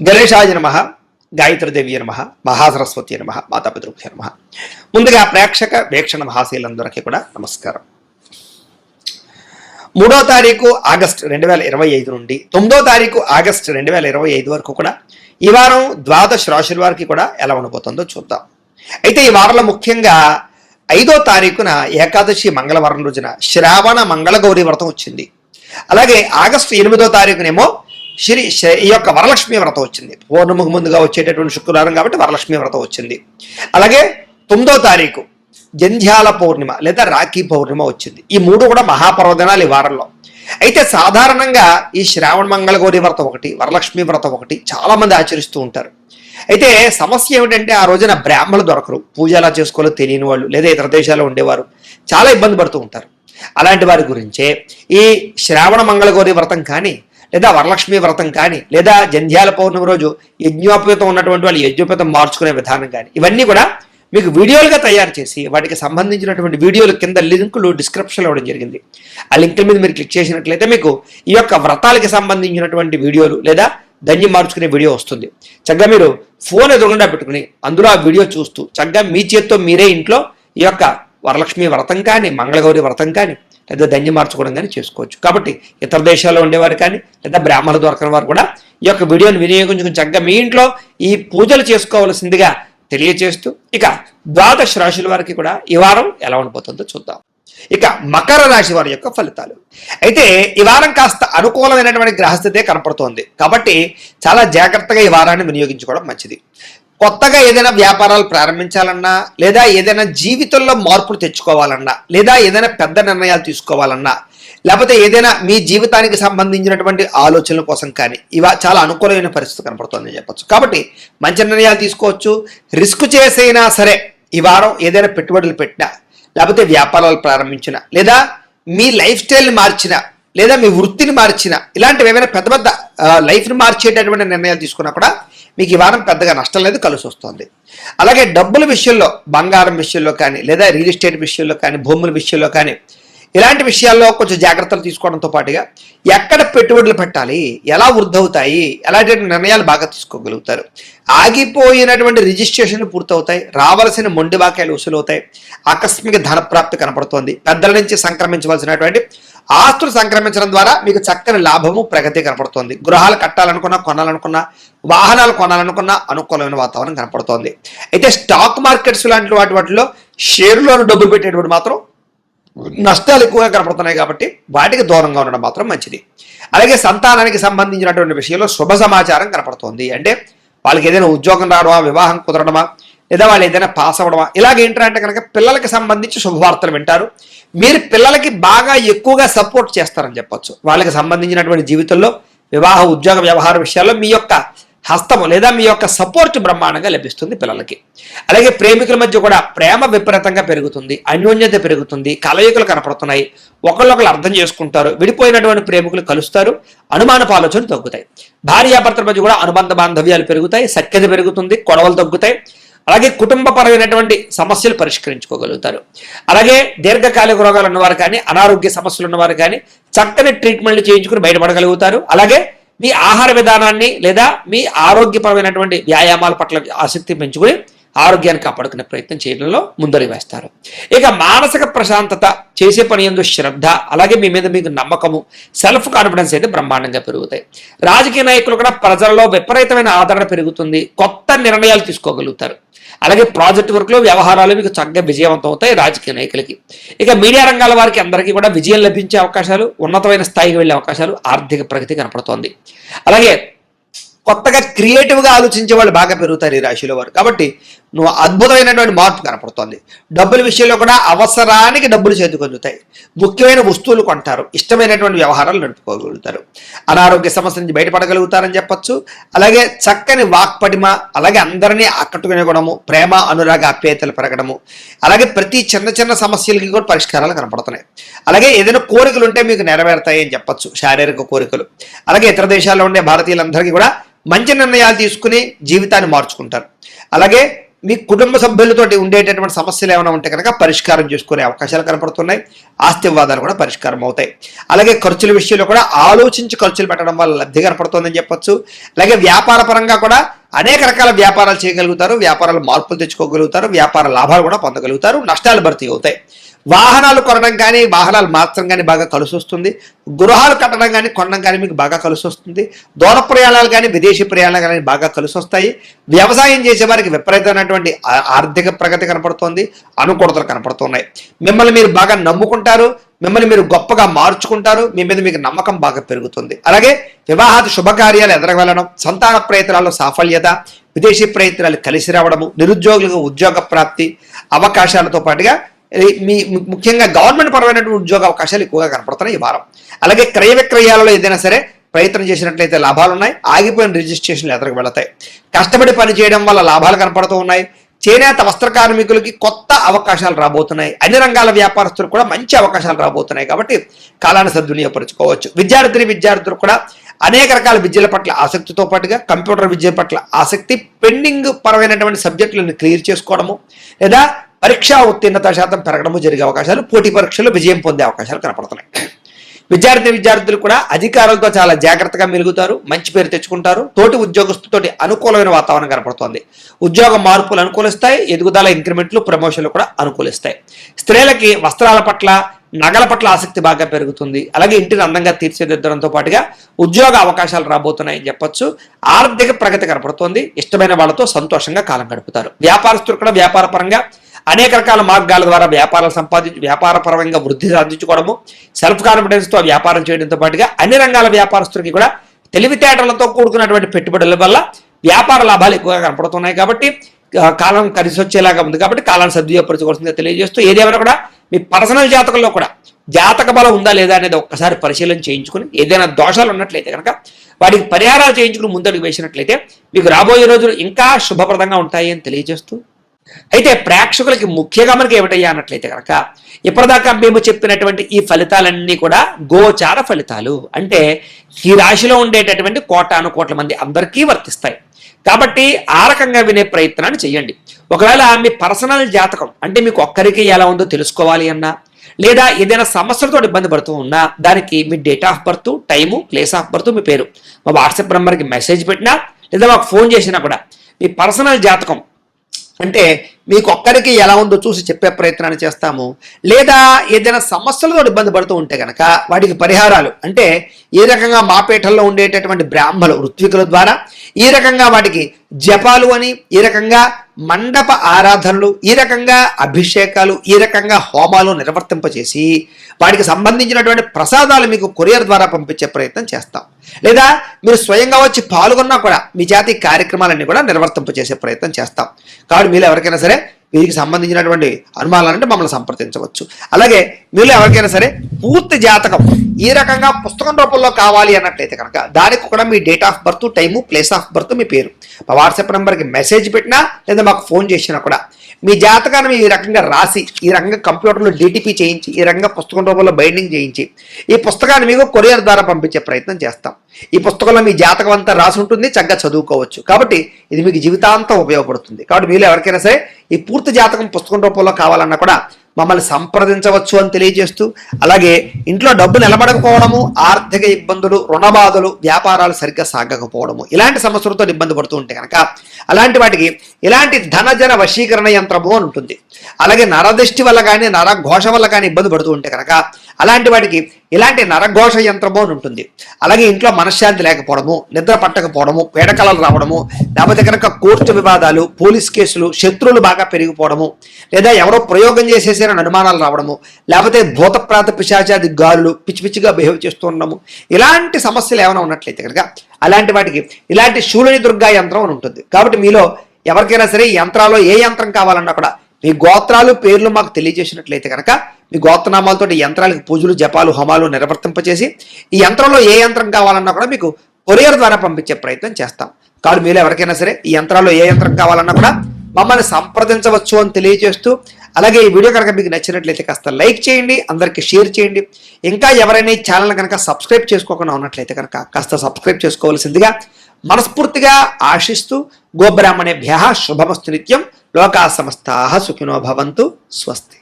గణేశాయ నమః, గాయత్రీదేవి నమః, మహాసరస్వతి నమః, మాతాపితృభ్యో నమః. ముందుగా ప్రేక్షక వీక్షణ మహాశీలందరికీ కూడా నమస్కారం. 3వ తారీఖు ఆగస్టు 2025 నుండి 9వ తారీఖు ఆగస్టు 2025 వరకు కూడా ఈ వారం ద్వాదశ రాశుల వారికి కూడా ఎలా ఉండబోతుందో చూద్దాం. అయితే ఈ వారంలో ముఖ్యంగా 5వ తారీఖున ఏకాదశి మంగళవారం రోజున శ్రావణ మంగళగౌరి వ్రతం వచ్చింది. అలాగే ఆగస్టు 8వ తారీఖునేమో ఈ యొక్క వరలక్ష్మి వ్రతం వచ్చింది. పౌర్ణమికి ముందుగా వచ్చేటటువంటి శుక్రవారం కాబట్టి వరలక్ష్మి వ్రతం వచ్చింది. అలాగే 9వ తారీఖు జంధ్యాల పౌర్ణిమ లేదా రాఖీ పౌర్ణిమ వచ్చింది. ఈ మూడు కూడా మహాపర్వదినాలు ఈ వారంలో. అయితే సాధారణంగా ఈ శ్రావణ మంగళగౌరి వ్రతం ఒకటి, వరలక్ష్మి వ్రతం ఒకటి చాలా మంది ఆచరిస్తూ ఉంటారు. అయితే సమస్య ఏమిటంటే ఆ రోజున బ్రాహ్మణులు దొరకరు, పూజ ఎలా చేసుకోవాలో తెలియని వాళ్ళు లేదా ఇతర దేశాల్లో ఉండేవారు చాలా ఇబ్బంది పడుతూ ఉంటారు. అలాంటి వారి గురించే ఈ శ్రావణ మంగళగౌరి వ్రతం కానీ లేదా వరలక్ష్మి వ్రతం కానీ లేదా జంధ్యాల పౌర్ణమి రోజు యజ్ఞోపేతం ఉన్నటువంటి వాళ్ళు యజ్ఞోపేతం మార్చుకునే విధానం కానీ ఇవన్నీ కూడా మీకు వీడియోలుగా తయారు చేసి వాటికి సంబంధించినటువంటి వీడియోలు కింద లింకులు డిస్క్రిప్షన్లో ఇవ్వడం జరిగింది. ఆ లింకుల మీద మీరు క్లిక్ చేసినట్లయితే మీకు ఈ యొక్క వ్రతాలకి సంబంధించినటువంటి వీడియోలు లేదా ధన్యం మార్చుకునే వీడియో వస్తుంది. చక్కగా మీరు ఫోన్ ఎదురుగుండా పెట్టుకుని అందులో ఆ వీడియో చూస్తూ చక్కగా మీ చేత్తో మీరే ఇంట్లో ఈ యొక్క వరలక్ష్మి వ్రతం కానీ మంగళగౌరి వ్రతం కానీ లేదా ధన్యం మార్చుకోవడం కానీ చేసుకోవచ్చు. కాబట్టి ఇతర దేశాల్లో ఉండేవారు కానీ లేదా బ్రాహ్మణులు దొరకని వారు కూడా ఈ యొక్క వీడియోని వినియోగించుకుని చక్కగా మీ ఇంట్లో ఈ పూజలు చేసుకోవాల్సిందిగా తెలియజేస్తూ ఇక ద్వాదశ రాశుల వారికి కూడా ఈ వారం ఎలా ఉండిపోతుందో చూద్దాం. ఇక మకర రాశి వారి యొక్క ఫలితాలు. అయితే ఈ వారం కాస్త అనుకూలమైనటువంటి గ్రహస్థితే కనపడుతోంది కాబట్టి చాలా జాగ్రత్తగా ఈ వారాన్ని వినియోగించుకోవడం మంచిది. కొత్తగా ఏదైనా వ్యాపారాలు ప్రారంభించాలన్నా లేదా ఏదైనా జీవితంలో మార్పులు తెచ్చుకోవాలన్నా లేదా ఏదైనా పెద్ద నిర్ణయాలు తీసుకోవాలన్నా లేకపోతే ఏదైనా మీ జీవితానికి సంబంధించినటువంటి ఆలోచనల కోసం కానీ చాలా అనుకూలమైన పరిస్థితి కనపడుతుందని చెప్పచ్చు. కాబట్టి మంచి నిర్ణయాలు తీసుకోవచ్చు. రిస్క్ చేసైనా సరే ఈ వారం ఏదైనా పెట్టుబడులు పెట్టినా లేకపోతే వ్యాపారాలు ప్రారంభించినా లేదా మీ లైఫ్ స్టైల్ని మార్చినా లేదా మీ వృత్తిని మార్చినా ఇలాంటివి ఏమైనా పెద్ద పెద్ద లైఫ్ని మార్చేటటువంటి నిర్ణయాలు తీసుకున్నా కూడా మీకు ఈ వారం పెద్దగా నష్టం లేదు, కలిసి వస్తుంది. అలాగే డబ్బుల విషయంలో, బంగారం విషయంలో కానీ లేదా రియల్ ఎస్టేట్ విషయంలో కానీ భూముల విషయంలో కానీ ఇలాంటి విషయాల్లో కొంచెం జాగ్రత్తలు తీసుకోవడంతో పాటుగా ఎక్కడ పెట్టుబడులు పెట్టాలి, ఎలా వృద్ధి అవుతాయి, ఎలాంటి నిర్ణయాలు బాగా తీసుకోగలుగుతారు. ఆగిపోయినటువంటి రిజిస్ట్రేషన్లు పూర్తవుతాయి, రావాల్సిన మొండి బాకాయలు వసూలవుతాయి, ఆకస్మిక ధనప్రాప్తి కనపడుతోంది, పెద్దల నుంచి సంక్రమించవలసినటువంటి ఆస్తులు సంక్రమించడం ద్వారా మీకు చక్కని లాభము ప్రగతి కనపడుతోంది. గృహాలు కట్టాలనుకున్నా, కొనాలనుకున్నా, వాహనాలు కొనాలనుకున్నా అనుకూలమైన వాతావరణం కనపడుతోంది. అయితే స్టాక్ మార్కెట్స్ లాంటి వాటిలో షేర్లోను డబ్బులు పెట్టేటప్పుడు మాత్రం నష్టాలు ఎక్కువగా కనపడుతున్నాయి కాబట్టి వాటికి దూరంగా ఉండడం మాత్రం మంచిది. అలాగే సంతానానికి సంబంధించినటువంటి విషయంలో శుభ సమాచారం కనపడుతోంది. అంటే వాళ్ళకి ఏదైనా ఉద్యోగం రావడమా, వివాహం కుదరడమా లేదా వాళ్ళు ఏదైనా పాస్ అవ్వడమా ఇలాగేంటంటే కనుక పిల్లలకి సంబంధించి శుభవార్తలు వింటారు. మీరు పిల్లలకి బాగా ఎక్కువగా సపోర్ట్ చేస్తారని చెప్పొచ్చు. వాళ్ళకి సంబంధించినటువంటి జీవితంలో వివాహ ఉద్యోగ వ్యవహార విషయాల్లో మీ యొక్క హస్తము లేదా మీ యొక్క సపోర్ట్ బ్రహ్మాండంగా లభిస్తుంది పిల్లలకి. అలాగే ప్రేమికుల మధ్య కూడా ప్రేమ విపరీతంగా పెరుగుతుంది, అన్యోన్యత పెరుగుతుంది, కలయికలు కనపడుతున్నాయి, ఒకళ్ళొకళ్ళు అర్థం చేసుకుంటారు, విడిపోయినటువంటి ప్రేమికులు కలుస్తారు, అనుమానపు ఆలోచనలు తగ్గుతాయి. భార్యాభర్తల మధ్య కూడా అనుబంధ బాంధవ్యాలు పెరుగుతాయి, సఖ్యత పెరుగుతుంది, గొడవలు తగ్గుతాయి. అలాగే కుటుంబపరమైనటువంటి సమస్యలు పరిష్కరించుకోగలుగుతారు. అలాగే దీర్ఘకాలిక రోగాలు ఉన్నవారు కానీ అనారోగ్య సమస్యలు ఉన్నవారు కానీ చక్కని ట్రీట్మెంట్లు చేయించుకుని బయటపడగలుగుతారు. అలాగే మీ ఆహార విధానాన్ని లేదా మీ ఆరోగ్యపరమైనటువంటి వ్యాయామాల పట్ల ఆసక్తి పెంచుకుని ఆరోగ్యాన్ని కాపాడుకునే ప్రయత్నం చేయడంలో ముందడుగు వేస్తారు. ఇక మానసిక ప్రశాంతత, చేసే పని యందు శ్రద్ధ, అలాగే మీ మీద మీకు నమ్మకము, సెల్ఫ్ కాన్ఫిడెన్స్ అయితే బ్రహ్మాండంగా పెరుగుతాయి. రాజకీయ నాయకులు కూడా ప్రజల్లో విపరీతమైన ఆదరణ పెరుగుతుంది, కొత్త నిర్ణయాలు తీసుకోగలుగుతారు. అలాగే ప్రాజెక్ట్ వర్క్లో వ్యవహారాలు మీకు చక్కగా విజయవంతం అవుతాయి రాజకీయ నాయకులకి. ఇక మీడియా రంగాల వారికి అందరికీ కూడా విజయం లభించే అవకాశాలు, ఉన్నతమైన స్థాయికి వెళ్ళే అవకాశాలు, ఆర్థిక ప్రగతి కనపడుతోంది. అలాగే కొత్తగా క్రియేటివ్గా ఆలోచించే వాళ్ళు బాగా పెరుగుతారు ఈ రాశిలో వారు. కాబట్టి నువ్వు అద్భుతమైనటువంటి మార్పు కనపడుతోంది. డబ్బుల విషయంలో కూడా అవసరానికి డబ్బులు చేతికి అందుతాయి, ముఖ్యమైన వస్తువులు కొంటారు, ఇష్టమైనటువంటి వ్యవహారాలు నడుపుకోగలుగుతారు, అనారోగ్య సమస్య నుంచి బయటపడగలుగుతారని చెప్పచ్చు. అలాగే చక్కని వాక్పటిమ, అలాగే అందరినీ ఆకట్టుకునే గుణము, ప్రేమ అనురాగ ఆప్యాయతలు పెరగడము, అలాగే ప్రతి చిన్న చిన్న సమస్యలకి కూడా పరిష్కారాలు కనపడుతున్నాయి. అలాగే ఏదైనా కోరికలు ఉంటే మీకు నెరవేరుతాయి అని చెప్పచ్చు, శారీరక కోరికలు. అలాగే ఇతర దేశాల్లో ఉండే భారతీయులందరికీ కూడా మంచి నిర్ణయాలు తీసుకుని జీవితాన్ని మార్చుకుంటారు. అలాగే మీ కుటుంబ సభ్యులతోటి ఉండేటటువంటి సమస్యలు ఏమైనా ఉంటే కనుక పరిష్కారం చేసుకునే అవకాశాలు కనపడుతున్నాయి. ఆస్తి వివాదాలు కూడా పరిష్కారం అవుతాయి. అలాగే ఖర్చుల విషయంలో కూడా ఆలోచించి ఖర్చులు పెట్టడం వల్ల లబ్ధి కనపడుతుందని చెప్పొచ్చు. అలాగే వ్యాపార పరంగా కూడా అనేక రకాల వ్యాపారాలు చేయగలుగుతారు, వ్యాపారాలు మార్పులు తెచ్చుకోగలుగుతారు, వ్యాపార లాభాలు కూడా పొందగలుగుతారు, నష్టాలు భర్తీ అవుతాయి. వాహనాలు కొనడం కానీ వాహనాలు మార్చడం కానీ బాగా కలిసి వస్తుంది. గృహాలు కట్టడం కానీ కొనడం కానీ మీకు బాగా కలిసి వస్తుంది. దూర ప్రయాణాలు కానీ విదేశీ ప్రయాణాలు కానీ బాగా కలిసి వస్తాయి. వ్యవసాయం చేసే వారికి విపరీతమైనటువంటి ఆర్థిక ప్రగతి కనపడుతోంది, అనుకూలతలు కనపడుతున్నాయి. మిమ్మల్ని మీరు బాగా నమ్ముకుంటారు, మిమ్మల్ని మీరు గొప్పగా మార్చుకుంటారు, మీ మీద మీకు నమ్మకం బాగా పెరుగుతుంది. అలాగే వివాహాది శుభకార్యాలు ఎదరగలడం, సంతాన ప్రయత్నాల్లో సాఫల్యత, విదేశీ ప్రయత్నాలు కలిసి రావడము, నిరుద్యోగులకు ఉద్యోగ ప్రాప్తి అవకాశాలతో పాటుగా ముఖ్యంగా గవర్నమెంట్ పరమైనటువంటి ఉద్యోగ అవకాశాలు ఎక్కువగా కనపడుతున్నాయి ఈ వారం. అలాగే క్రయ విక్రయాలలో ఏదైనా సరే ప్రయత్నం చేసినట్లయితే లాభాలు ఉన్నాయి. ఆగిపోయిన రిజిస్ట్రేషన్లు ఎదురుకు వెళతాయి. కష్టపడి పని చేయడం వల్ల లాభాలు కనపడుతూ ఉన్నాయి. చేనేత వస్త్ర కార్మికులకి కొత్త అవకాశాలు రాబోతున్నాయి. అన్ని రంగాల వ్యాపారస్తులకు కూడా మంచి అవకాశాలు రాబోతున్నాయి. కాబట్టి కాలాన్ని సద్వినియోగపరచుకోవచ్చు. విద్యార్థులు కూడా అనేక రకాల విద్యల పట్ల ఆసక్తితో పాటుగా కంప్యూటర్ విద్య పట్ల ఆసక్తి, పెండింగ్ పరమైనటువంటి సబ్జెక్టులను క్లియర్ చేసుకోవడము లేదా పరీక్షా ఉత్తీర్ణత శాతం పెరగడము జరిగే అవకాశాలు, పోటీ పరీక్షల్లో విజయం పొందే అవకాశాలు కనపడుతున్నాయి. విద్యార్థులు కూడా అధికారులతో చాలా జాగ్రత్తగా మెలుగుతారు, మంచి పేరు తెచ్చుకుంటారు. తోటి ఉద్యోగస్తుతోటి అనుకూలమైన వాతావరణం కనపడుతోంది. ఉద్యోగ మార్పులు అనుకూలిస్తాయి. ఎదుగుదల, ఇంక్రిమెంట్లు, ప్రమోషన్లు కూడా అనుకూలిస్తాయి. స్త్రీలకి వస్త్రాల పట్ల, నగల పట్ల ఆసక్తి బాగా పెరుగుతుంది. అలాగే ఇంటిని అందంగా తీర్చిదిద్దడంతో పాటుగా ఉద్యోగ అవకాశాలు రాబోతున్నాయని చెప్పొచ్చు. ఆర్థిక ప్రగతి కనపడుతోంది. ఇష్టమైన వాళ్ళతో సంతోషంగా కాలం గడుపుతారు. వ్యాపారస్తులు కూడా వ్యాపార పరంగా అనేక రకాల మార్గాల ద్వారా వ్యాపారపరంగా వృద్ధి సాధించుకోవడము, సెల్ఫ్ కాన్ఫిడెన్స్తో వ్యాపారం చేయడంతో పాటుగా అన్ని రంగాల వ్యాపారస్తులకి కూడా తెలివితేటలతో కూడుకున్నటువంటి పెట్టుబడుల వల్ల వ్యాపార లాభాలు ఎక్కువగా కనపడుతున్నాయి. కాబట్టి కాలం కలిసి వచ్చేలాగా ఉంది. కాబట్టి కాలాన్ని సద్వినియోగపరచుకోవాల్సిందిగా తెలియజేస్తూ, ఏదేమైనా కూడా మీ పర్సనల్ జాతకంలో కూడా జాతక బలం ఉందా లేదా అనేది ఒక్కసారి పరిశీలన చేయించుకుని, ఏదైనా దోషాలు ఉన్నట్లయితే కనుక వాటికి పరిహారాలు చేయించుకుని ముందడుగు వేసినట్లయితే మీకు రాబోయే రోజులు ఇంకా శుభప్రదంగా ఉంటాయి అని తెలియజేస్తూ, అయితే ప్రేక్షకులకి ముఖ్యంగా మనకి ఏమిటయ్యా అన్నట్లయితే కనుక ఇప్పటిదాకా మేము చెప్పినటువంటి ఈ ఫలితాలన్నీ కూడా గోచార ఫలితాలు. అంటే ఈ రాశిలో ఉండేటటువంటి కోటాను కోట్ల మంది అందరికీ వర్తిస్తాయి. కాబట్టి ఆ రకంగా వినే ప్రయత్నాన్ని చేయండి. ఒకవేళ మీ పర్సనల్ జాతకం అంటే మీకు ఒక్కరికి ఎలా ఉందో తెలుసుకోవాలి అన్నా, లేదా ఏదైనా సమస్యలతో ఇబ్బంది పడుతూ ఉన్నా, దానికి మీ date of birth, time, place of birth, మీ పేరు మా వాట్సాప్ నెంబర్కి మెసేజ్ పెట్టినా లేదా మాకు ఫోన్ చేసినా కూడా మీ పర్సనల్ జాతకం అంటే మీకు ఒక్కరికి ఎలా ఉందో చూసి చెప్పే ప్రయత్నాన్ని చేస్తాము. లేదా ఏదైనా సమస్యలతో ఇబ్బంది పడుతూ ఉంటే కనుక వాటికి పరిహారాలు అంటే ఈ రకంగా మా పీఠంలో ఉండేటటువంటి బ్రాహ్మలు ఋత్వికుల ద్వారా ఈ రకంగా వాటికి జపాలు అని, ఈ రకంగా మండప ఆరాధనలు, ఈ రకంగా అభిషేకాలు, ఈ రకంగా హోమాలు నిర్వర్తింపచేసి వాటికి సంబంధించినటువంటి ప్రసాదాలు మీకు కొరియర్ ద్వారా పంపించే ప్రయత్నం చేస్తాం. లేదా మీరు స్వయంగా వచ్చి పాల్గొన్నా కూడా మీ జాతి కార్యక్రమాలన్నీ కూడా నిర్వర్తింపచేసే ప్రయత్నం చేస్తాం. కాబట్టి మీరు ఎవరికైనా సరే వీరికి సంబంధించినటువంటి అనుమానాలంటే మమ్మల్ని సంప్రదించవచ్చు. అలాగే మీరు ఎవరికైనా సరే పూర్తి జాతకం ఈ రకంగా పుస్తకం రూపంలో కావాలి అన్నట్లయితే కనుక దానికి కూడా మీ date of birth, time, place of birth, మీ పేరు మా వాట్సాప్ నెంబర్కి మెసేజ్ పెట్టినా లేదా మాకు ఫోన్ చేసినా కూడా మీ జాతకాన్ని ఈ రకంగా రాసి, ఈ రకంగా కంప్యూటర్లో డిటిపి చేయించి, ఈ రకంగా పుస్తకం రూపంలో బైండింగ్ చేయించి ఈ పుస్తకాన్ని మీకు కొరియర్ ద్వారా పంపించే ప్రయత్నం చేస్తాం. ఈ పుస్తకంలో మీ జాతకం అంతా రాసి ఉంటుంది, చక్కగా చదువుకోవచ్చు. కాబట్టి ఇది మీకు జీవితాంతం ఉపయోగపడుతుంది. కాబట్టి మీరు ఎవరికైనా సరే ఈ పూర్తి జాతకం పుస్తకం రూపంలో కావాలన్నా కూడా మమ్మల్ని సంప్రదించవచ్చు అని తెలియజేస్తూ, అలాగే ఇంట్లో డబ్బు నిలబడకపోవడము, ఆర్థిక ఇబ్బందులు, రుణబాధలు, వ్యాపారాలు సరిగ్గా సాగకపోవడము, ఇలాంటి సమస్యలతో ఇబ్బంది పడుతూ ఉంటే కనుక అలాంటి వాటికి ఇలాంటి ధనజన వశీకరణ యంత్రము అని ఉంటుంది. అలాగే నరదృష్టి వల్ల కానీ నరఘోష వల్ల కానీ ఇబ్బంది పడుతూ ఉంటే కనుక అలాంటి వాటికి ఇలాంటి నరఘోష యంత్రము అని ఉంటుంది. అలాగే ఇంట్లో మనశ్శాంతి లేకపోవడము, నిద్ర పట్టకపోవడము, పీడకలలు రావడము, లేకపోతే కనుక కోర్టు వివాదాలు, పోలీస్ కేసులు, శత్రువులు బాగా పెరిగిపోవడము, లేదా ఎవరో ప్రయోగం చేసేసిన అనుమానాలు రావడము, లేకపోతే భూతప్రాత పిశాచాది గాలులు పిచ్చి పిచ్చిగా బిహేవ్ చేస్తూ ఉండడము, ఇలాంటి సమస్యలు ఏమైనా ఉన్నట్లయితే కనుక అలాంటి వాటికి ఇలాంటి శూలిని దుర్గా యంత్రం అని ఉంటుంది. కాబట్టి మీలో ఎవరికైనా సరే ఈ యంత్రాల్లో ఏ యంత్రం కావాలన్నా కూడా మీ గోత్రాలు, పేర్లు మాకు తెలియజేసినట్లయితే కనుక మీ గోత్రనామాలతో యంత్రాలకు పూజలు, జపాలు, హోమాలు నిర్వర్తింపచేసి ఈ యంత్రంలో ఏ యంత్రం కావాలన్నా కూడా మీకు కొరియర్ ద్వారా పంపించే ప్రయత్నం చేస్తాం. కాబట్టి మీరు ఎవరికైనా సరే ఈ యంత్రాల్లో ఏ యంత్రం కావాలన్నా కూడా మమ్మల్ని సంప్రదించవచ్చు అని తెలియజేస్తూ, అలాగే ఈ వీడియో కనుక మీకు నచ్చినట్లయితే కాస్త లైక్ చేయండి, అందరికీ షేర్ చేయండి. ఇంకా ఎవరైనా ఈ ఛానల్ కనుక సబ్స్క్రైబ్ చేసుకోకుండా ఉన్నట్లయితే కనుక కాస్త సబ్స్క్రైబ్ చేసుకోవాల్సిందిగా మనస్ఫూర్తిగా ఆశిస్తూ గోబ్రాహ్మణేభ్యః శుభమస్తు నిత్యం. లోకా సమస్తాః సుఖినో భవంతు. స్వస్తి.